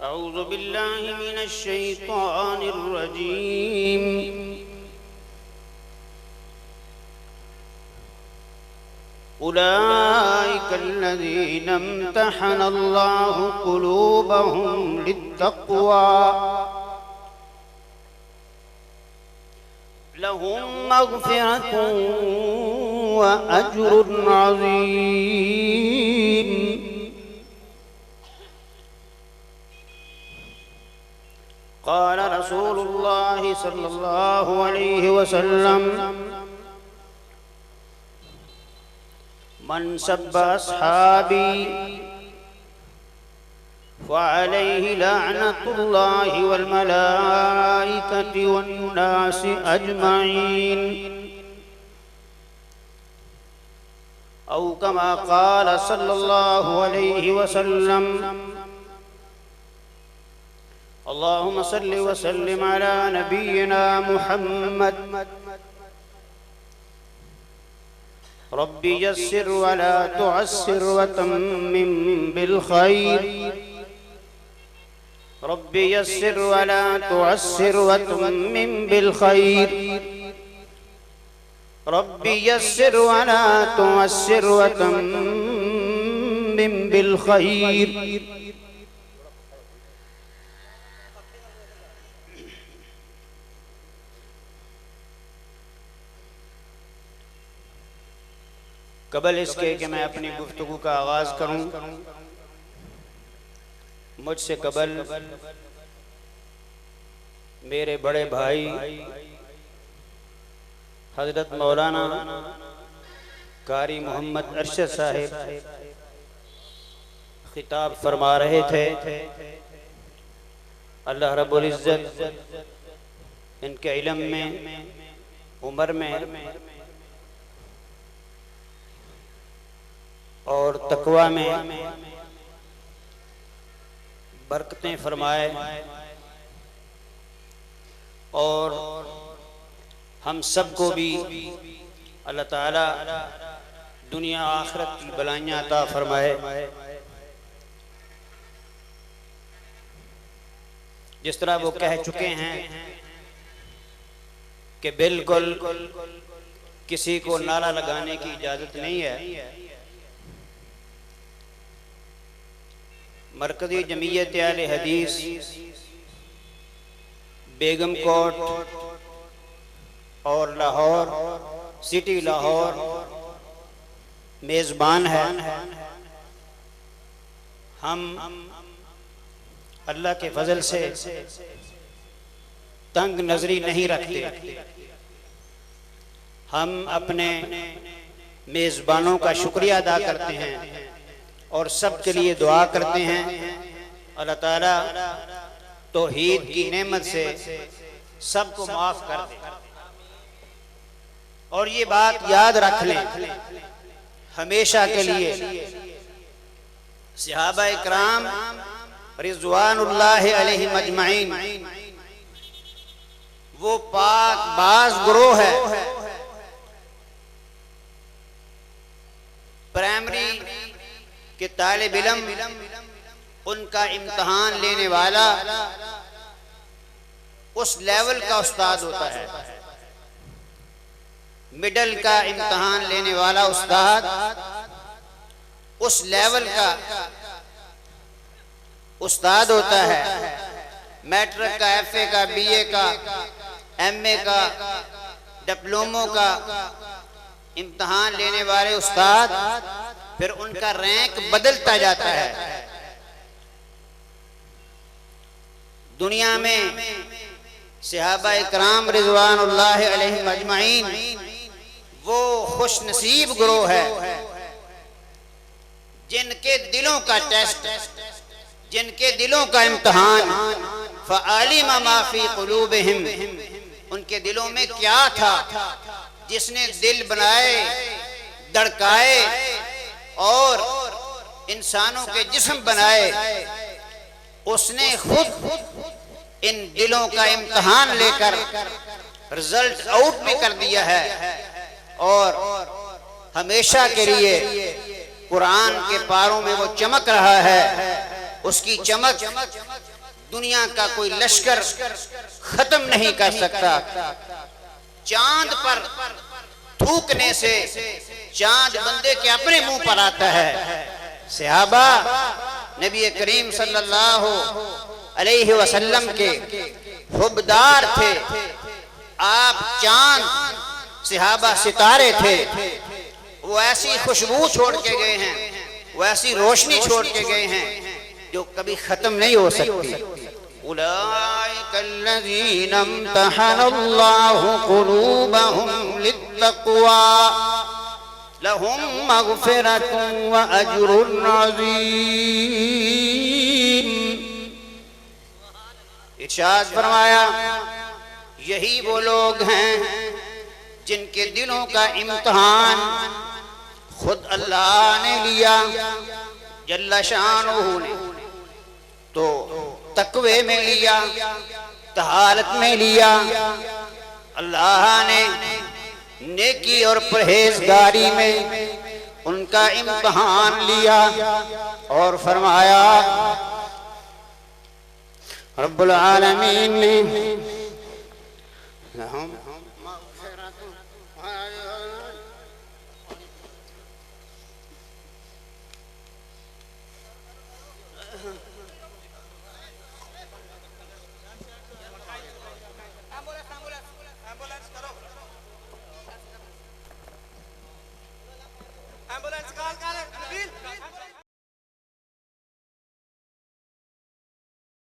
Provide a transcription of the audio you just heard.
अऊज़ु बिल्लाहि मिनश शैतानिर रजीम। उलाइकल्लज़ीना इम्तहनल्लाहु क़ुलूबहुम लित्तक़वा लहुम मग़फ़िरतुन व अज्रुन अज़ीम। क़ाल रसूलुल्लाहि सल्लल्लाहु अलैहि वसल्लम मन सब्बा अस्हाबी फ़अलैहि लअनतुल्लाहि वल मलाइकति वन्नासि अजमईन औ कमा क़ाल सल्लल्लाहु अलैहि वसल्लम। अल्लाहुम्मा सल्लि व सल्लिम अला नबिय्यिना मुहम्मद। रब्बि यस्सिर व ला तुअस्सिर व तम्मिम बिल खैर। रब्बि यस्सिर व ला तुअस्सिर व तम्मिम बिल खैर। रब्बि यस्सिर व ला तुअस्सिर व तम्मिम बिल खैर। कबल इसके कि मैं अपनी गुफ्तगू का आगाज़ करूं, मुझसे कबल मेरे बड़े भाई हज़रत मौलाना कारी मोहम्मद अरशद साहिब खिताब फरमा रहे थे। अल्लाह रब्बुल इज़्ज़त इनके इल्म में, उम्र में और तकवा में बरकतें फरमाए और हम सबको भी अल्लाह ताला दुनिया आखिरत की भलाइयाँ अता फरमाए। जिस तरह वो कह चुके हैं कि बिल्कुल किसी को नारा लगाने की इजाज़त नहीं है। मरकज़ी जमीयत आले हदीस बेगम कोट और लाहौर सिटी लाहौर मेज़बान है। हम अल्लाह के फजल से तंग नजरी नहीं रखते। हम अपने मेज़बानों का शुक्रिया अदा करते हैं और सब के लिए दुआ करते हैं अल्लाह ताला तौहीद की नेमत से सबको माफ कर दे। और ये बात याद रख लें हमेशा के लिए, सहाबा इकराम रिज़वानुल्लाहि अलैहिम अजमईन वो पाक बाज ग्रोह है। प्राइमरी कि तालिब इल्म उनका इम्तहान लेने वाला उस लेवल का उस्ताद होता है। मिडल का इम्तहान लेने वाला उस्ताद उस लेवल का उस्ताद होता है। मैट्रिक का, एफए का, बीए का, एमए का, डिप्लोमो का इम्तहान लेने वाले उस्ताद फिर उनका रैंक बदलता जाता है। दुनिया में सहाबा इकराम रिज़वानुल्लाहि अलैहिम अजमईन वो खुश नसीब ग्रोह है जिनके दिलों का टेस्ट, जिनके दिलों का इम्तहान फ़अलिम मा फ़ी क़ुलूबिहिम, उनके दिलों में क्या था जिसने दिल बनाए, धड़काए और इंसानों के जिस्म बनाए। उसने खुद इन दिलों का इम्तहान लेकर रिजल्ट आउट भी कर दिया है और हमेशा के लिए कुरान के पारों में वो चमक रहा है। उसकी चमक दुनिया का कोई लश्कर खत्म नहीं कर सकता। चांद पर थूकने से चांद बंदे के अपने मुंह पर आता है। सहाबा नबी करीम सल्लल्लाहु अलैहि वसल्लम के हुब्बदार थे। आप चांद, सहाबा सितारे थे। वो ऐसी खुशबू छोड़ के गए हैं, वो ऐसी रोशनी छोड़ के गए हैं जो कभी खत्म नहीं हो सकती। उलाइकल्लज़ीना इम्तहनल्लाहु क़ुलूबहुम लित्तक़वा लहुम मग़फ़िरतुन व अज्रुन अज़ीम। इरशाद फरमाया, यही वो लोग हैं जिनके दिलों का इम्तिहान खुद अल्लाह ने लिया जल्ला शानुहु ने। तो तकवे में लिया, तहारत में लिया। अल्लाह ने नेकी और परहेजगारी में उनका इम्तिहान लिया और फरमाया, रब्बुल आलमीन ने